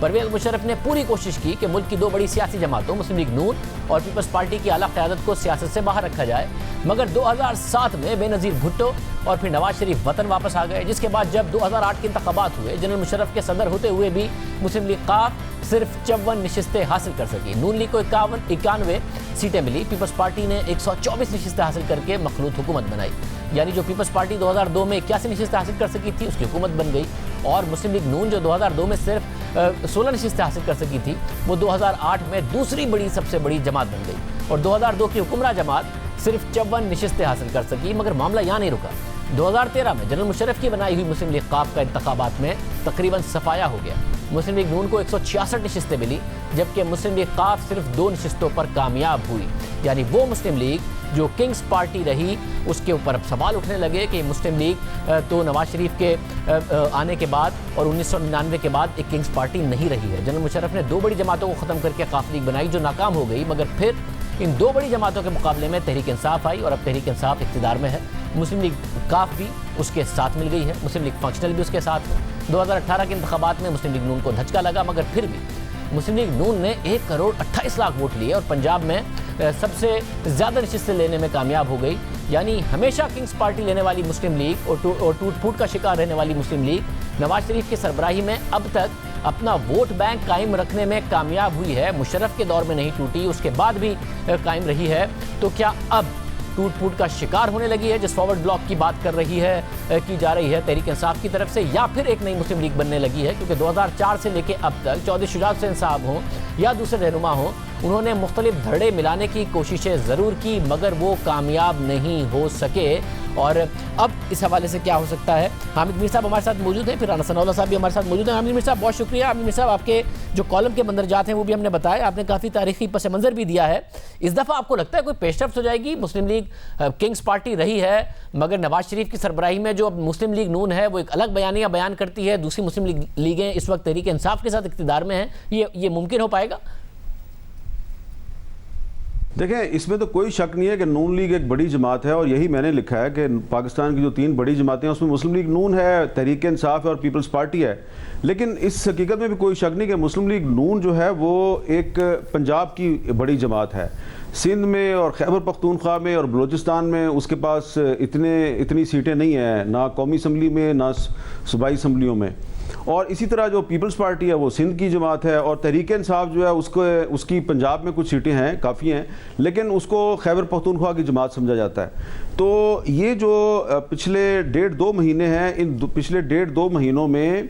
پرویز مشرف نے پوری کوشش کی کہ ملک کی دو بڑی سیاسی جماعتوں مسلم لیگ نون اور پیپلز پارٹی کی اعلیٰ قیادت کو سیاست سے باہر رکھا جائے، مگر 2007 میں بے نظیر بھٹو اور پھر نواز شریف وطن واپس آ گئے، جس کے بعد جب 2008 کے انتخابات ہوئے، جنرل مشرف کے صدر ہوتے ہوئے بھی مسلم لیگ قاف صرف 54 نشستیں حاصل کر سکی۔ نون لیگ کو 91 سیٹیں ملی، پیپلز پارٹی نے 124 نشستیں حاصل کر کے مخلوط حکومت بنائی، یعنی جو پیپلز پارٹی 2002 میں 81 نشستیں حاصل کر سکی تھی اس کی حکومت بن گئی، اور مسلم لیگ نون جو 2002 میں صرف 16 نشستیں حاصل کر سکی تھی وہ 2008 میں دوسری سب سے بڑی جماعت بن گئی، اور 2002 کی حکمراں جماعت صرف 54 نشستیں حاصل کر سکی۔ مگر معاملہ یہاں نہیں رکا، 2013 میں جنرل مشرف کی بنائی ہوئی مسلم لیگ قاف کا انتخابات میں تقریباً صفایا ہو گیا۔ مسلم لیگ نون کو 166 نشستیں ملی، جبکہ مسلم لیگ قاف صرف 2 نشستوں پر کامیاب ہوئی، یعنی وہ مسلم لیگ جو کنگز پارٹی رہی اس کے اوپر اب سوال اٹھنے لگے کہ مسلم لیگ تو نواز شریف کے آنے کے بعد اور 1999 کے بعد ایک کنگز پارٹی نہیں رہی ہے۔ جنرل مشرف نے 2 بڑی جماعتوں کو ختم کر کے قاف لیگ بنائی جو ناکام ہو گئی، مگر پھر ان 2 بڑی جماعتوں کے مقابلے میں تحریک انصاف آئی اور اب تحریک انصاف اقتدار میں ہے۔ مسلم لیگ قاف بھی اس کے ساتھ مل گئی ہے، مسلم لیگ فنکشنل بھی اس کے ساتھ ہے۔ 2018 کے انتخابات میں مسلم لیگ نون کو دھچکا لگا، مگر پھر بھی مسلم لیگ نون نے 1,28,00,000 ووٹ لیے اور پنجاب میں سب سے زیادہ نشستیں لینے میں کامیاب ہو گئی، یعنی ہمیشہ کنگز پارٹی لینے والی مسلم لیگ اور ٹوٹ پھوٹ کا شکار رہنے والی مسلم لیگ نواز شریف کی سربراہی میں اب تک اپنا ووٹ بینک قائم رکھنے میں کامیاب ہوئی ہے۔ مشرف کے دور میں نہیں ٹوٹی، اس کے بعد بھی قائم رہی ہے، تو کیا اب ٹوٹ پھوٹ کا شکار ہونے لگی ہے جس فارورڈ بلاک کی بات کی جا رہی ہے تحریک انصاف کی طرف سے، یا پھر ایک نئی مسلم لیگ بننے لگی ہے؟ کیونکہ 2004 سے لے کے اب تک چودھری شجاعت حسین صاحب ہوں یا دوسرے رہنما ہوں، انہوں نے مختلف دھڑے ملانے کی کوششیں ضرور کی مگر وہ کامیاب نہیں ہو سکے، اور اب اس حوالے سے کیا ہو سکتا ہے؟ حامد میر صاحب ہمارے ساتھ موجود ہیں، پھر رانا ثناء اللہ صاحب بھی ہمارے ساتھ موجود ہیں۔ حامد میر صاحب بہت شکریہ۔ حامد میر صاحب آپ کے جو کالم کے مندرجات ہیں وہ بھی ہم نے بتایا، آپ نے کافی تاریخی پس منظر بھی دیا ہے۔ اس دفعہ آپ کو لگتا ہے کوئی پیش رفت ہو جائے گی؟ مسلم لیگ کنگز پارٹی رہی ہے مگر نواز شریف کی سربراہی میں جو اب مسلم لیگ نون ہے وہ ایک الگ بیانیہ بیان کرتی ہے، دوسری مسلم لیگیں اس وقت تحریک انصاف کے ساتھ اقتدار میں ہیں، یہ ممکن ہو پائے گا؟ دیکھیں، اس میں تو کوئی شک نہیں ہے کہ نون لیگ ایک بڑی جماعت ہے، اور یہی میں نے لکھا ہے کہ پاکستان کی جو 3 بڑی جماعتیں ہیں اس میں مسلم لیگ نون ہے، تحریک انصاف ہے اور پیپلز پارٹی ہے، لیکن اس حقیقت میں بھی کوئی شک نہیں کہ مسلم لیگ نون جو ہے وہ ایک پنجاب کی بڑی جماعت ہے۔ سندھ میں اور خیبر پختونخوا میں اور بلوچستان میں اس کے پاس اتنی سیٹیں نہیں ہیں، نہ قومی اسمبلی میں نہ صوبائی اسمبلیوں میں، اور اسی طرح جو پیپلز پارٹی ہے وہ سندھ کی جماعت ہے، اور تحریک انصاف جو ہے اس کی پنجاب میں کچھ سیٹیں ہیں، کافی ہیں، لیکن اس کو خیبر پختونخوا کی جماعت سمجھا جاتا ہے۔ تو یہ جو پچھلے 1.5-2 مہینے ہیں، ان پچھلے 1.5-2 مہینوں میں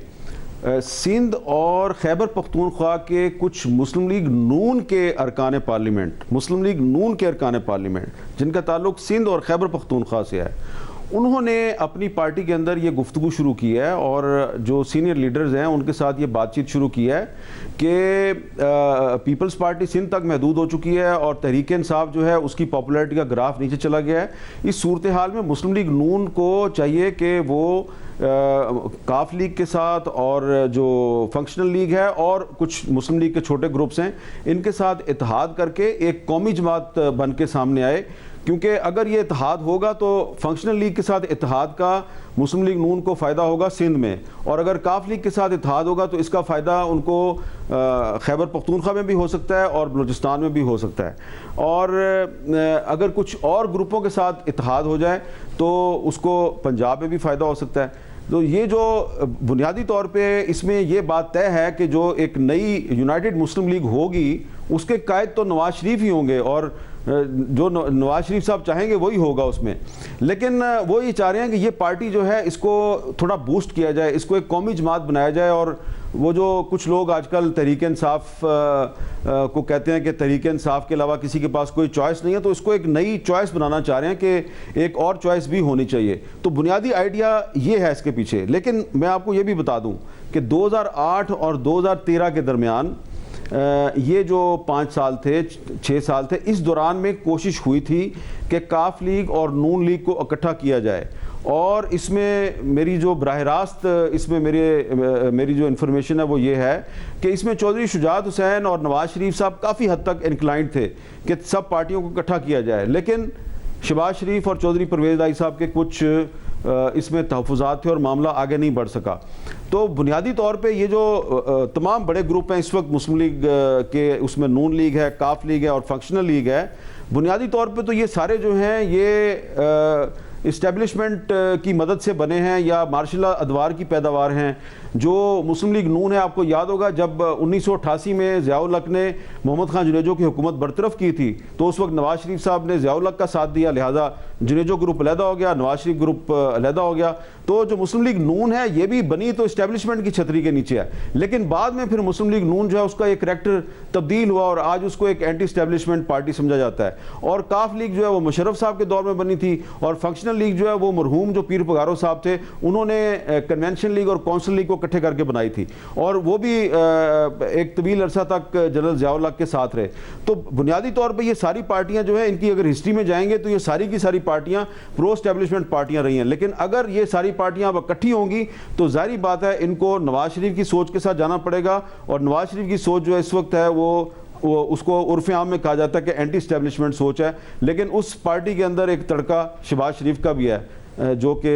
سندھ اور خیبر پختونخوا کے کچھ مسلم لیگ نون کے ارکان پارلیمنٹ جن کا تعلق سندھ اور خیبر پختونخوا سے ہے، انہوں نے اپنی پارٹی کے اندر یہ گفتگو شروع کی ہے، اور جو سینئر لیڈرز ہیں ان کے ساتھ یہ بات چیت شروع کی ہے کہ پیپلز پارٹی سندھ تک محدود ہو چکی ہے اور تحریک انصاف جو ہے اس کی پاپولیرٹی کا گراف نیچے چلا گیا ہے۔ اس صورتحال میں مسلم لیگ نون کو چاہیے کہ وہ قاف لیگ کے ساتھ اور جو فنکشنل لیگ ہے اور کچھ مسلم لیگ کے چھوٹے گروپس ہیں ان کے ساتھ اتحاد کر کے ایک قومی جماعت بن کے سامنے آئے، کیونکہ اگر یہ اتحاد ہوگا تو فنکشنل لیگ کے ساتھ اتحاد کا مسلم لیگ نون کو فائدہ ہوگا سندھ میں، اور اگر قاف لیگ کے ساتھ اتحاد ہوگا تو اس کا فائدہ ان کو خیبر پختونخوا میں بھی ہو سکتا ہے اور بلوچستان میں بھی ہو سکتا ہے، اور اگر کچھ اور گروپوں کے ساتھ اتحاد ہو جائے تو اس کو پنجاب میں بھی فائدہ ہو سکتا ہے۔ تو یہ جو بنیادی طور پہ اس میں یہ بات طے ہے کہ جو ایک نئی یونائٹڈ مسلم لیگ ہوگی اس کے قائد تو نواز شریف ہی ہوں گے، اور جو نواز شریف صاحب چاہیں گے وہی ہوگا اس میں، لیکن وہ یہ چاہ رہے ہیں کہ یہ پارٹی جو ہے اس کو تھوڑا بوسٹ کیا جائے، اس کو ایک قومی جماعت بنایا جائے، اور وہ جو کچھ لوگ آج کل تحریک انصاف کو کہتے ہیں کہ تحریک انصاف کے علاوہ کسی کے پاس کوئی چوائس نہیں ہے، تو اس کو ایک نئی چوائس بنانا چاہ رہے ہیں کہ ایک اور چوائس بھی ہونی چاہیے۔ تو بنیادی آئیڈیا یہ ہے اس کے پیچھے، لیکن میں آپ کو یہ بھی بتا دوں کہ 2008 اور 2013 کے درمیان یہ جو 5 سال تھے 6 سال تھے، اس دوران میں کوشش ہوئی تھی کہ قاف لیگ اور نون لیگ کو اکٹھا کیا جائے، اور اس میں میری جو براہ راست اس میں میری جو انفارمیشن ہے وہ یہ ہے کہ اس میں چودھری شجاعت حسین اور نواز شریف صاحب کافی حد تک انکلائنڈ تھے کہ سب پارٹیوں کو اکٹھا کیا جائے، لیکن شہباز شریف اور چودھری پرویز لائی صاحب کے کچھ اس میں تحفظات تھے اور معاملہ آگے نہیں بڑھ سکا. تو بنیادی طور پہ یہ جو تمام بڑے گروپ ہیں اس وقت مسلم لیگ کے, اس میں نون لیگ ہے, کاف لیگ ہے اور فنکشنل لیگ ہے, بنیادی طور پہ تو یہ سارے جو ہیں یہ اسٹیبلشمنٹ کی مدد سے بنے ہیں یا مارشل ادوار کی پیداوار ہیں. جو مسلم لیگ نون ہے, آپ کو یاد ہوگا جب 1988 میں ضیاء الحق نے محمد خان جنیجو کی حکومت برطرف کی تھی تو اس وقت نواز شریف صاحب نے ضیاء الحق کا ساتھ دیا, لہٰذا جنیجو گروپ علیحدہ ہو گیا, نواز شریف گروپ علیحدہ ہو گیا. تو جو مسلم لیگ نون ہے یہ بھی بنی تو اسٹیبلشمنٹ کی چھتری کے نیچے ہے, لیکن بعد میں پھر مسلم لیگ نون جو ہے اس کا ایک کریکٹر تبدیل ہوا اور آج اس کو ایک اینٹی اسٹیبلشمنٹ پارٹی سمجھا جاتا ہے. اور کاف لیگ جو ہے وہ مشرف صاحب کے دور میں بنی تھی, اور فنکشنل لیگ جو ہے وہ مرحوم جو پیر پگارو صاحب تھے انہوں نے کنونشن لیگ اور کونسل لیگ کو اکٹھے کر کے بنائی تھی, اور وہ بھی ایک طویل عرصہ تک جنرل ضیاء الحق کے ساتھ رہے. تو بنیادی طور پہ یہ ساری پارٹیاں جو ہیں ان کی اگر ہسٹری میں جائیں گے تو یہ ساری کی ساری پارٹیاں پرو اسٹیبلشمنٹ پارٹیاں رہی ہیں, لیکن اگر یہ ساری پارٹیاں اب اکٹھی ہوں گی تو ظاہری بات ہے ان کو نواز شریف کی سوچ کے ساتھ جانا پڑے گا, اور نواز شریف کی سوچ جو ہے اس وقت ہے وہ اس کو عرف عام میں کہا جاتا ہے کہ اینٹی اسٹیبلشمنٹ سوچ ہے, لیکن اس پارٹی کے اندر ایک تڑکا شہباز شریف کا بھی ہے جو کہ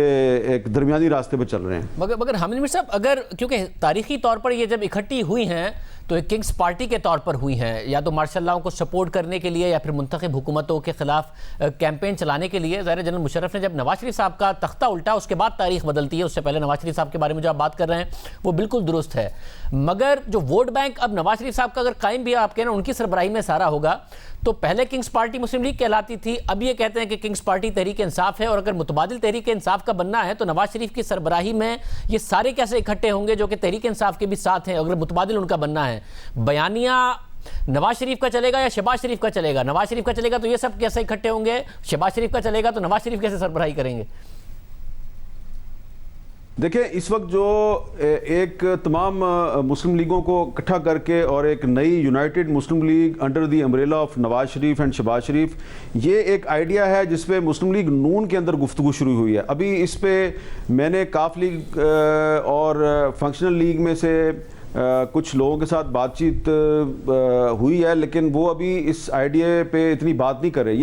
ایک درمیانی راستے پہ چل رہے ہیں. مگر حامد میر صاحب, اگر کیونکہ تاریخی طور پر یہ جب اکٹھی ہوئی ہیں تو ایک کنگز پارٹی کے طور پر ہوئی ہیں, یا تو مارشل لاؤں کو سپورٹ کرنے کے لیے یا پھر منتخب حکومتوں کے خلاف کیمپین چلانے کے لیے. ظاہر جنرل مشرف نے جب نواز شریف صاحب کا تختہ الٹا اس کے بعد تاریخ بدلتی ہے, اس سے پہلے نواز شریف صاحب کے بارے میں جو آپ بات کر رہے ہیں وہ بالکل درست ہے. مگر جو ووٹ بینک اب نواز شریف صاحب کا اگر قائم بھی آپ کہنا ان کی سربراہی میں سارا ہوگا, تو پہلے کنگز پارٹی مسلم لیگ کہلاتی تھی, اب یہ کہتے ہیں کہ کنگز پارٹی تحریک انصاف ہے, اور اگر متبادل تحریک انصاف کا بننا ہے تو نواز شریف کی سربراہی میں یہ سارے کیسے اکٹھے ہوں گے جو کہ تحریک انصاف کے بھی ساتھ ہیں, اگر متبادل ان کا بننا ہے. بیانیہ نواز شریف کا چلے گا یا شہباز شریف کا چلے گا؟ نواز شریف کا چلے گا تو یہ سب کیسے اکٹھے ہوں گے, شہباز شریف کا چلے گا تو نواز شریف کیسے سربراہی کریں گے؟ دیکھیں اس وقت جو ایک تمام مسلم لیگوں کو اکٹھا کر کے اور ایک نئی united Muslim league under the umbrella of Nawaz Sharif and Shehbaz Sharif, یہ ایک آئیڈیا ہے جس پہ مسلم لیگ نون کے اندر گفتگو شروع ہوئی ہے. ابھی اس پہ میں نے کاف لیگ اور فنکشنل لیگ میں سے کچھ لوگوں کے ساتھ بات چیت ہوئی ہے, لیکن وہ ابھی اس آئیڈیا پہ اتنی بات نہیں کر رہے.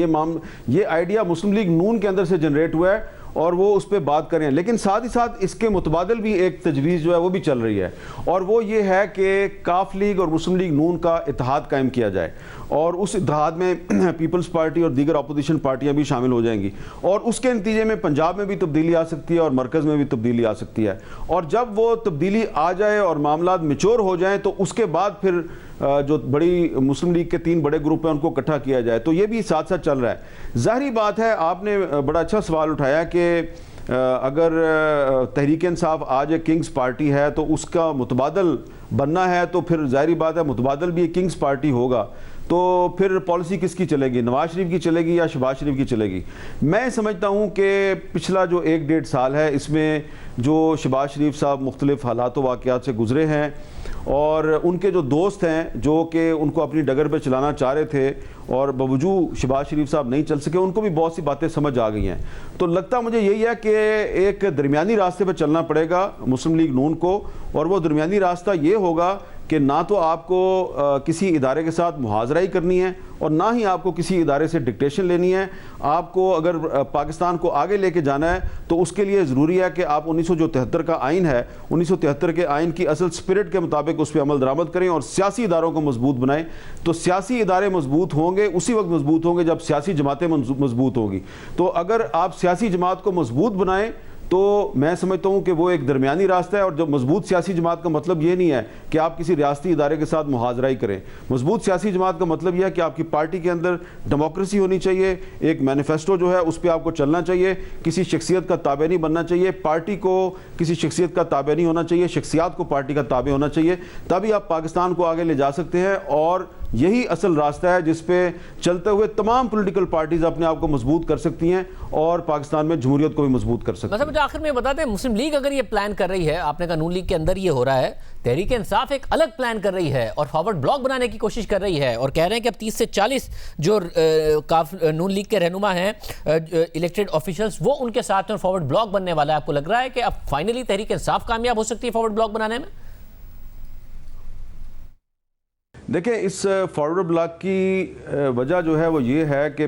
یہ آئیڈیا مسلم لیگ نون کے اندر سے جنریٹ ہوا ہے اور وہ اس پہ بات کریں, لیکن ساتھ ہی ساتھ اس کے متبادل بھی ایک تجویز جو ہے وہ بھی چل رہی ہے, اور وہ یہ ہے کہ کاف لیگ اور مسلم لیگ نون کا اتحاد قائم کیا جائے, اور اس اتحاد میں پیپلز پارٹی اور دیگر اپوزیشن پارٹیاں بھی شامل ہو جائیں گی, اور اس کے نتیجے میں پنجاب میں بھی تبدیلی آ سکتی ہے اور مرکز میں بھی تبدیلی آ سکتی ہے. اور جب وہ تبدیلی آ جائے اور معاملات میچور ہو جائیں تو اس کے بعد پھر جو بڑی مسلم لیگ کے 3 بڑے گروپ ہیں ان کو اکٹھا کیا جائے. تو یہ بھی ساتھ ساتھ چل رہا ہے. ظاہری بات ہے, آپ نے بڑا اچھا سوال اٹھایا کہ اگر تحریک انصاف آج ایک کنگز پارٹی ہے تو اس کا متبادل بننا ہے, تو پھر ظاہری بات ہے متبادل بھی ایک کنگز پارٹی ہوگا, تو پھر پالیسی کس کی چلے گی, نواز شریف کی چلے گی یا شہباز شریف کی چلے گی؟ میں سمجھتا ہوں کہ پچھلا جو 1-1.5 سال ہے اس میں جو شہباز شریف صاحب مختلف حالات و واقعات سے گزرے ہیں, اور ان کے جو دوست ہیں جو کہ ان کو اپنی ڈگر پہ چلانا چاہ رہے تھے اور باوجود شہباز شریف صاحب نہیں چل سکے, ان کو بھی بہت سی باتیں سمجھ آ گئی ہیں. تو لگتا مجھے یہی ہے کہ ایک درمیانی راستے پہ چلنا پڑے گا مسلم لیگ نون کو, اور وہ درمیانی راستہ یہ ہوگا کہ نہ تو آپ کو کسی ادارے کے ساتھ محاذرہ کرنی ہے اور نہ ہی آپ کو کسی ادارے سے ڈکٹیشن لینی ہے. آپ کو اگر پاکستان کو آگے لے کے جانا ہے تو اس کے لیے ضروری ہے کہ آپ 1973 کا آئین ہے, 1973 کے آئین کی اصل سپرٹ کے مطابق اس پہ عمل درآمد کریں اور سیاسی اداروں کو مضبوط بنائیں. تو سیاسی ادارے مضبوط ہوں گے, اسی وقت مضبوط ہوں گے جب سیاسی جماعتیں مضبوط ہوں گی. تو اگر آپ سیاسی جماعت کو مضبوط بنائیں تو میں سمجھتا ہوں کہ وہ ایک درمیانی راستہ ہے, اور جب مضبوط سیاسی جماعت کا مطلب یہ نہیں ہے کہ آپ کسی ریاستی ادارے کے ساتھ محاذرہ کریں. مضبوط سیاسی جماعت کا مطلب یہ ہے کہ آپ کی پارٹی کے اندر ڈیموکریسی ہونی چاہیے, ایک مینیفیسٹو جو ہے اس پہ آپ کو چلنا چاہیے, کسی شخصیت کا تابع نہیں بننا چاہیے, پارٹی کو کسی شخصیت کا تابع نہیں ہونا چاہیے, شخصیات کو پارٹی کا تابع ہونا چاہیے, تبھی آپ پاکستان کو آگے لے جا سکتے ہیں. اور یہی اصل راستہ ہے جس پہ چلتے ہوئے تمام پولیٹیکل پارٹیز اپنے آپ کو مضبوط کر سکتی ہیں اور پاکستان میں جمہوریت کو بھی مضبوط کر سکتی ہیں. مجھے آخر میں بتا دیں, مسلم لیگ اگر یہ پلان کر رہی ہے, آپ نے کہا نون لیگ کے اندر یہ ہو رہا ہے, تحریک انصاف ایک الگ پلان کر رہی ہے اور فارورڈ بلاک بنانے کی کوشش کر رہی ہے, اور کہہ رہے ہیں کہ اب 30 سے 40 جو نون لیگ کے رہنما ہیں الیکٹڈ آفیشلز وہ ان کے ساتھ ہیں اور فارورڈ بلاک بننے والا ہے. آپ کو لگ رہا ہے کہ اب فائنلی تحریک انصاف کامیاب ہو سکتی ہے فارورڈ بلاک بنانے میں؟ دیکھیں اس فارورڈ بلاک کی وجہ جو ہے وہ یہ ہے کہ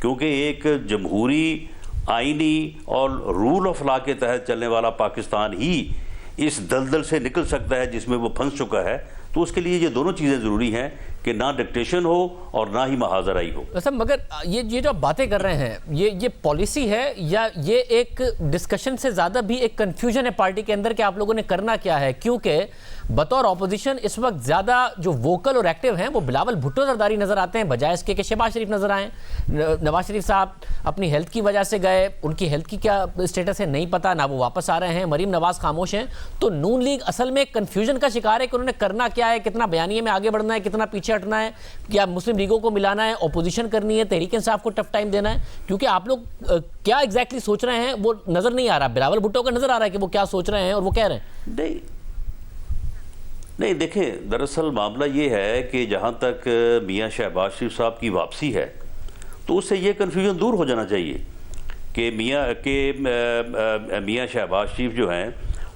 کیونکہ ایک جمہوری آئینی اور رول آف لا کے تحت چلنے والا پاکستان ہی اس دلدل سے نکل سکتا ہے جس میں وہ پھنس چکا ہے. تو اس کے لیے یہ دونوں چیزیں ضروری ہیں کہ نہ ڈکٹیشن ہو اور نہ ہی محاذ رائی ہو. مگر یہ جو باتیں کر رہے ہیں یہ پالیسی ہے یا یہ ایک ڈسکشن سے زیادہ بھی ایک کنفیوژن ہے پارٹی کے اندر کہ آپ لوگوں نے کرنا کیا ہے؟ کیونکہ بطور اپوزیشن اس وقت زیادہ جو ووکل اور ایکٹیو ہیں وہ بلاول بھٹو زرداری نظر آتے ہیں بجائے اس کے کہ شہباز شریف نظر آئیں. نواز شریف صاحب اپنی ہیلتھ کی وجہ سے گئے, ان کی ہیلتھ کی کیا اسٹیٹس ہے نہیں پتا, نہ وہ واپس آ رہے ہیں. مریم نواز خاموش ہیں. تو نون لیگ اصل میں کنفیوژن کا شکار ہے کہ انہوں نے کرنا کیا ہے, کتنا بیانیے میں آگے بڑھنا ہے, کتنا پیچھے ہٹنا ہے, کیا مسلم لیگوں کو ملانا ہے, اپوزیشن کرنی ہے, تحریک انصاف کو ٹف ٹائم دینا ہے. کیونکہ آپ لوگ کیا ایگزیکٹلی سوچ رہے ہیں وہ نظر نہیں آ رہا. بلاول بھٹو کا نظر آ رہا ہے کہ وہ کیا سوچ رہے ہیں اور وہ کہہ رہے ہیں. نہیں دیکھیں, دراصل معاملہ یہ ہے کہ جہاں تک میاں شہباز شریف صاحب کی واپسی ہے تو اس سے یہ کنفیوژن دور ہو جانا چاہیے کہ میاں شہباز شریف جو ہیں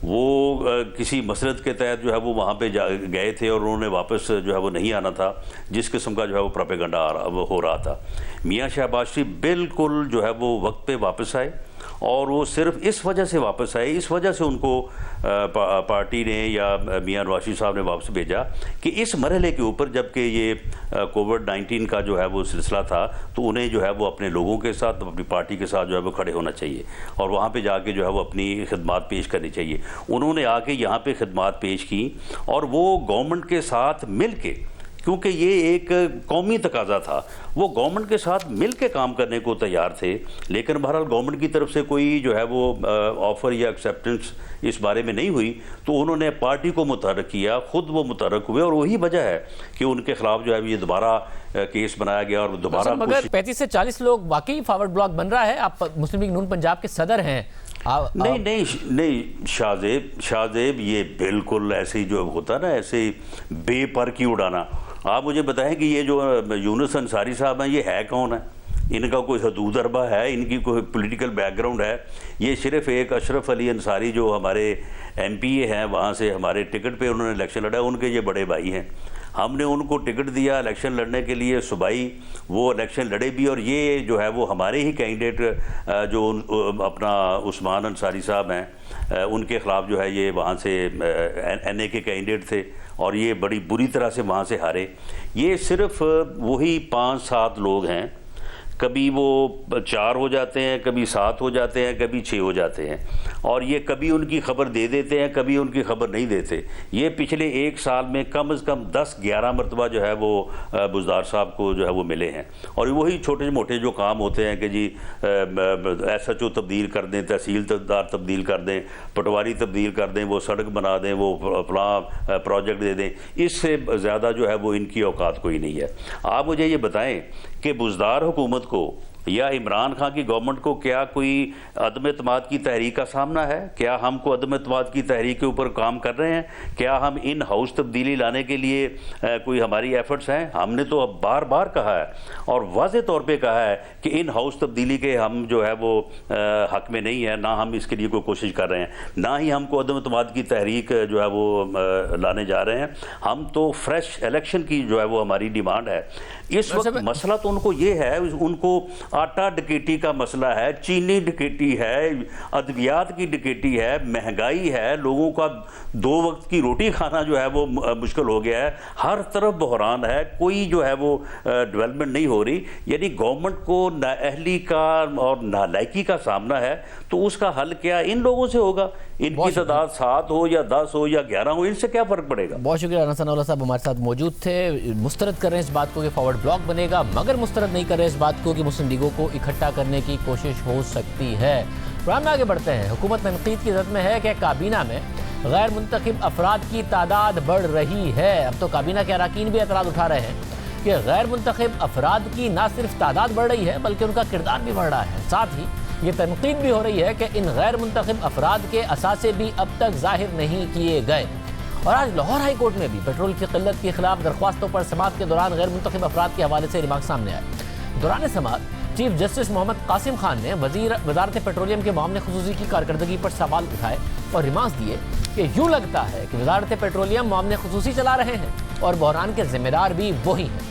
وہ کسی مسلط کے تحت جو ہے وہ وہاں پہ گئے تھے اور انہوں نے واپس جو ہے وہ نہیں آنا تھا, جس قسم کا جو ہے وہ پروپیگنڈا ہو رہا تھا. میاں شہباز شریف بالکل جو ہے وہ وقت پہ واپس آئے اور وہ صرف اس وجہ سے واپس آئے, اس وجہ سے ان کو پارٹی نے یا میاں نواز شریف صاحب نے واپس بھیجا کہ اس مرحلے کے اوپر جب کہ یہ کووڈ-19 کا جو ہے وہ سلسلہ تھا تو انہیں جو ہے وہ اپنے لوگوں کے ساتھ, اپنی پارٹی کے ساتھ جو ہے وہ کھڑے ہونا چاہیے اور وہاں پہ جا کے جو ہے وہ اپنی خدمات پیش کرنی چاہیے. انہوں نے آ کے یہاں پہ خدمات پیش کی اور وہ گورنمنٹ کے ساتھ مل کے, کیونکہ یہ ایک قومی تقاضا تھا, وہ گورنمنٹ کے ساتھ مل کے کام کرنے کو تیار تھے. لیکن بہرحال گورنمنٹ کی طرف سے کوئی جو ہے وہ آفر یا ایکسیپٹنس اس بارے میں نہیں ہوئی تو انہوں نے پارٹی کو متحرک کیا, خود وہ متحرک ہوئے اور وہی وجہ ہے کہ ان کے خلاف جو ہے یہ دوبارہ کیس بنایا گیا اور دوبارہ. مگر 35 سے 40 لوگ واقعی فارورڈ بلاک بن رہا ہے. آپ مسلم لیگ نون پنجاب کے صدر ہیں. نہیں شاہزیب, یہ بالکل ایسے ہی جو ہوتا نا ایسے بے پر کی اڑانا. آپ مجھے بتائیں کہ یہ جو یونس انصاری صاحب ہیں یہ ہے کون ہے؟ ان کا کوئی حدود اربہ ہے؟ ان کی کوئی پولیٹیکل بیک گراؤنڈ ہے؟ یہ صرف ایک اشرف علی انصاری جو ہمارے ایم پی اے ہیں, وہاں سے ہمارے ٹکٹ پہ انہوں نے الیکشن لڑا, ان کے یہ بڑے بھائی ہیں. ہم نے ان کو ٹکٹ دیا الیکشن لڑنے کے لیے صوبائی, وہ الیکشن لڑے بھی اور یہ جو ہے وہ ہمارے ہی کینڈیڈیٹ جو اپنا عثمان انصاری صاحب ہیں ان کے خلاف جو ہے یہ وہاں سے این اے کے کینڈیڈیٹ تھے اور یہ بڑی بری طرح سے وہاں سے ہارے. یہ صرف وہی 5-7 لوگ ہیں, کبھی وہ 4 ہو جاتے ہیں, کبھی 7 ہو جاتے ہیں, کبھی 6 ہو جاتے ہیں اور یہ کبھی ان کی خبر دے دیتے ہیں, کبھی ان کی خبر نہیں دیتے. یہ پچھلے 1 سال میں کم از کم 10-11 مرتبہ جو ہے وہ بزدار صاحب کو جو ہے وہ ملے ہیں اور وہی چھوٹے موٹے جو کام ہوتے ہیں کہ جی ایس ایچ او تبدیل کر دیں, تحصیلدار تبدیل کر دیں, پٹواری تبدیل کر دیں, وہ سڑک بنا دیں, وہ فلاں پروجیکٹ دے دیں. اس سے زیادہ جو ہے وہ ان کی اوقات کوئی نہیں ہے. آپ مجھے یہ بتائیں کہ بزدار حکومت کو یا عمران خان کی گورنمنٹ کو کیا کوئی عدم اعتماد کی تحریک کا سامنا ہے؟ کیا ہم کو عدم اعتماد کی تحریک کے اوپر کام کر رہے ہیں؟ کیا ہم ان ہاؤس تبدیلی لانے کے لیے کوئی ہماری ایفرٹس ہیں؟ ہم نے تو اب بار بار کہا ہے اور واضح طور پہ کہا ہے کہ ان ہاؤس تبدیلی کے ہم جو ہے وہ حق میں نہیں ہے, نہ ہم اس کے لیے کوئی کوشش کر رہے ہیں, نہ ہی ہم کو عدم اعتماد کی تحریک جو ہے وہ لانے جا رہے ہیں. ہم تو فریش الیکشن کی جو ہے وہ ہماری ڈیمانڈ ہے. اس وقت مسئلہ تو ان کو یہ ہے, ان کو آٹا ڈکیٹی کا مسئلہ ہے, چینی ڈکیٹی ہے, ادویات کی ڈکیٹی ہے, مہنگائی ہے, لوگوں کا 2 وقت کی روٹی کھانا جو ہے وہ مشکل ہو گیا ہے, ہر طرف بحران ہے, کوئی جو ہے وہ ڈیولپمنٹ نہیں ہو رہی. یعنی گورنمنٹ کو نااہلی کا اور نالائکی کا سامنا ہے, تو اس کا حل کیا ان لوگوں سے ہوگا؟ ان کی تعداد 7 ہو یا 10 ہو یا 11 ہو, ان سے کیا فرق پڑے گا؟ بہت شکریہ. رانا ثناء اللہ صاحب ہمارے ساتھ موجود تھے. مسترد کر رہے ہیں اس بات کو کہ فارورڈ بلاک بنے گا, مگر مسترد نہیں کر رہے اس بات کو کہ مسلم لیگوں کو اکٹھا کرنے کی کوشش ہو سکتی ہے. پروگرام میں آگے بڑھتے ہیں. حکومت تنقید کی زد میں ہے کہ کابینہ میں غیر منتخب افراد کی تعداد بڑھ رہی ہے. اب تو کابینہ کے اراکین بھی اعتراض اٹھا رہے ہیں کہ غیر منتخب افراد کی نہ صرف تعداد بڑھ رہی ہے بلکہ ان کا کردار بھی بڑھ رہا ہے. ساتھ ہی یہ تنقید بھی ہو رہی ہے کہ ان غیر منتخب افراد کے اثاثے بھی اب تک ظاہر نہیں کیے گئے. اور آج لاہور ہائی کورٹ میں بھی پیٹرول کی قلت کے خلاف درخواستوں پر سماعت کے دوران غیر منتخب افراد کے حوالے سے ریمارک سامنے آئے. دوران سماعت چیف جسٹس محمد قاسم خان نے وزارت پیٹرولیم کے معاملے خصوصی کی کارکردگی پر سوال اٹھائے اور ریمارکس دیے کہ یوں لگتا ہے کہ وزارت پیٹرولیم معاملے خصوصی چلا رہے ہیں اور بحران کے ذمہ دار بھی وہی ہیں.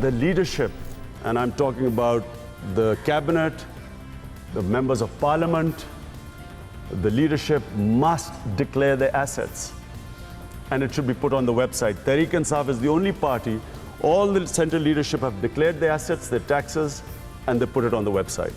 The leadership, and I'm talking about the cabinet, the members of parliament, the leadership must declare their assets and it should be put on the website. Tehreek-e-Insaf is the only party, all the central leadership have declared their assets, their taxes, and they put it on the website.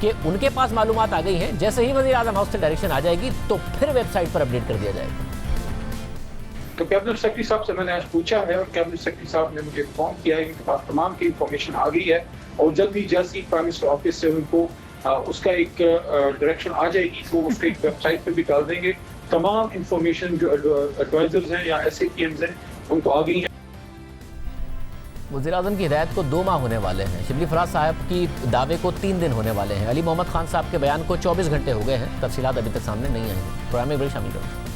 کہ ان کے پاس معلومات آ گئی ہیں, جیسے ہی وزیر اعظم house سے direction آ جائے گی تو پھر ویب سائٹ پر اپڈیٹ کر دیا جائے گا. تو کیبنٹ سیکرٹری صاحب سے میں نے آج پوچھا ہے اور کیبنٹ سیکرٹری صاحب نے مجھے انفارم کیا ہے کہ ان کے پاس تمام کی انفارمیشن آ گئی ہے اور جلدی جیسے پرائم منسٹر آفس سے ان کو اس کا ایک ڈائریکشن آ جائے گی تو اس کے ویب سائٹ پہ بھی ڈال دیں گے. تمام انفارمیشن جو ایڈوائزرز ہیں یا ایس اے پی ایمز ہیں ان کو آ گئی ہیں. وزیر اعظم کی ہدایت کو 2 ماہ ہونے والے ہیں. شبلی فراز صاحب کی دعوے کو 3 دن ہونے والے ہیں. علی محمد خان صاحب کے بیان کو 24 گھنٹے ہو گئے ہیں. تفصیلات ابھی تک سامنے نہیں آئی ہیں. پروگرام میں بڑی شامل کریں.